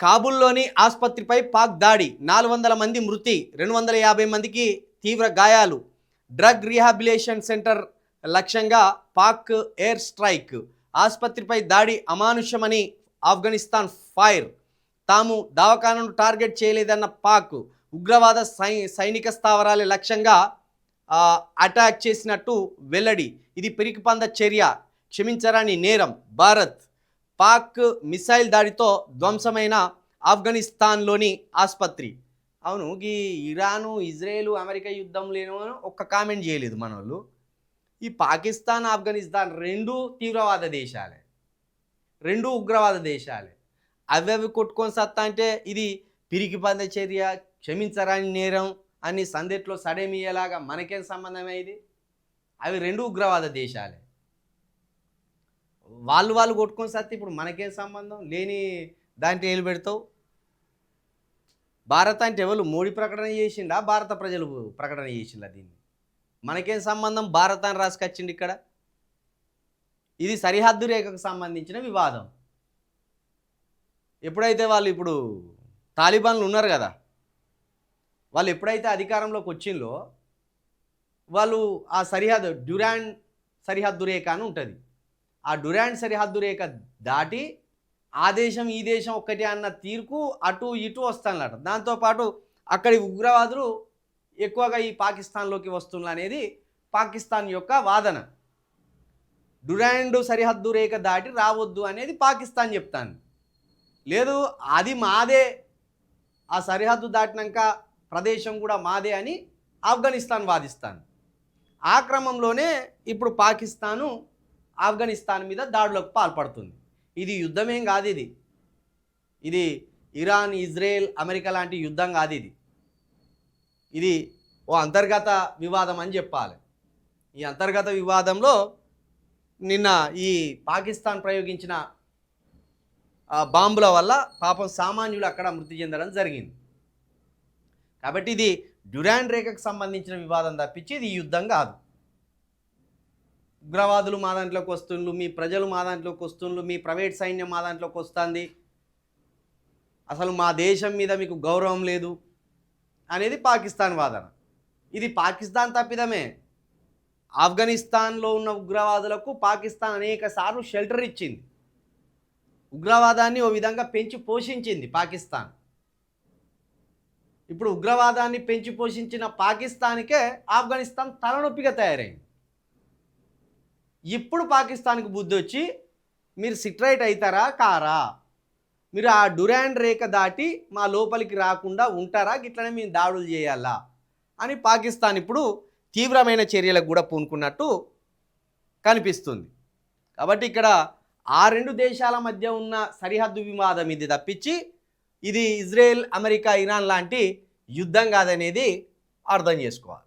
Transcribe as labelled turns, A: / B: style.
A: కాబూల్లోని ఆసుపత్రిపై పాక్ దాడి 400 మంది మృతి 250 మందికి తీవ్ర గాయాలు డ్రగ్ రీహాబిలిటేషన్ సెంటర్ లక్ష్యంగా పాక్ ఎయిర్ స్ట్రైక్ ఆసుపత్రిపై దాడి అమానుషమని ఆఫ్ఘనిస్తాన్ ఫైర్ తాము దవాఖానను టార్గెట్ చేయలేదన్న పాక్ ఉగ్రవాద సైనిక స్థావరాల లక్ష్యంగా అటాక్ చేసినట్టు వెల్లడి ఇది పిరికిపంద చర్య క్షమించరాని నేరం భారత్ పాక్ మిసైల్ దాడితో ధ్వంసమైన ఆఫ్ఘనిస్తాన్లోని ఆసుపత్రి అవును ఈ ఇరాను ఇజ్రాయేలు అమెరికా యుద్ధం లేను ఒక్క కామెంట్ చేయలేదు మన వాళ్ళు ఈ పాకిస్తాన్ ఆఫ్ఘనిస్తాన్ రెండు తీవ్రవాద దేశాలే రెండు ఉగ్రవాద దేశాలే అవి కొట్టుకొని సత్తా అంటే ఇది పిరికిపంద చర్య క్షమించరాని నేరం అని సందెట్లో సడేమియ్యేలాగా మనకేం సంబంధమే ఇది అవి రెండు ఉగ్రవాద దేశాలే వాళ్ళు కొట్టుకొని సత్తే ఇప్పుడు మనకేం సంబంధం లేని దాంట్లో ఏలు పెడతావు భారత్ అంటే ఎవరు మోడీ ప్రకటన చేసిండా భారత ప్రజలు ప్రకటన చేసిండా దీన్ని మనకేం సంబంధం భారత్ అని రాసుకొచ్చిండి ఇక్కడ ఇది సరిహద్దు రేఖకు సంబంధించిన వివాదం ఎప్పుడైతే వాళ్ళు ఇప్పుడు తాలిబాన్లు ఉన్నారు కదా వాళ్ళు ఎప్పుడైతే అధికారంలోకి వచ్చిందో వాళ్ళు ఆ సరిహద్దు డ్యూరాండ్ సరిహద్దు రేఖ అని ఉంటుంది ఆ డ్యూరాండ్ సరిహద్దు రేఖ దాటి ఆ దేశం ఈ దేశం ఒక్కటి అన్న తీర్పు అటు ఇటు వస్తానట దాంతోపాటు అక్కడి ఉగ్రవాదులు ఎక్కువగా ఈ పాకిస్తాన్లోకి వస్తున్నారు అనేది పాకిస్తాన్ యొక్క వాదన డ్యూరాండ్ సరిహద్దు రేఖ దాటి రావద్దు అనేది పాకిస్తాన్ చెప్తాను లేదు అది మాదే ఆ సరిహద్దు దాటినాక ప్రదేశం కూడా మాదే అని ఆఫ్ఘనిస్తాన్ వాదిస్తాను ఆ క్రమంలోనే ఇప్పుడు పాకిస్తాను ఆఫ్ఘనిస్తాన్ మీద దాడులకు పాల్పడుతుంది ఇది యుద్ధమేం కాదు ఇది ఇరాన్ ఇజ్రాయెల్ అమెరికా లాంటి యుద్ధం కాదు ఇది ఓ అంతర్గత వివాదం అని చెప్పాలి ఈ అంతర్గత వివాదంలో నిన్న ఈ పాకిస్తాన్ ప్రయోగించిన బాంబుల వల్ల పాపం సామాన్యులు అక్కడ మృతి చెందడం జరిగింది కాబట్టి ఇది డ్యూరాండ్ రేఖకు సంబంధించిన వివాదం తప్పించి ఇది యుద్ధం కాదు ఉగ్రవాదులు మా దాంట్లోకి వస్తుండ్రు మీ ప్రజలు మా దాంట్లోకి వస్తుండ్రు మీ ప్రైవేట్ సైన్యం మా దాంట్లోకి వస్తుంది అసలు మా దేశం మీద మీకు గౌరవం లేదు అనేది పాకిస్తాన్ వాదన ఇది పాకిస్తాన్ తప్పిదమే ఆఫ్ఘనిస్తాన్లో ఉన్న ఉగ్రవాదులకు పాకిస్తాన్ అనేక సార్లు షెల్టర్ ఇచ్చింది ఉగ్రవాదాన్ని ఓ విధంగా పెంచి పోషించింది పాకిస్తాన్ ఇప్పుడు ఉగ్రవాదాన్ని పెంచి పోషించిన పాకిస్తాన్కే ఆఫ్ఘనిస్తాన్ తలనొప్పిగా తయారైంది ఇప్పుడు పాకిస్తాన్కి బుద్ధి వచ్చి మీరు సిట్రైట్ అవుతారా కారా మీరు ఆ డ్యూరాండ్ రేఖ దాటి మా లోపలికి రాకుండా ఉంటారా గిట్లనే మేము దాడులు చేయాలా అని పాకిస్తాన్ ఇప్పుడు తీవ్రమైన చర్యలకు కూడా పూనుకున్నట్టు కనిపిస్తుంది కాబట్టి ఇక్కడ ఆ రెండు దేశాల మధ్య ఉన్న సరిహద్దు వివాదం ఇది తప్పించి ఇది ఇజ్రాయెల్ అమెరికా ఇరాన్ లాంటి యుద్ధం కాదనేది అర్థం చేసుకోవాలి.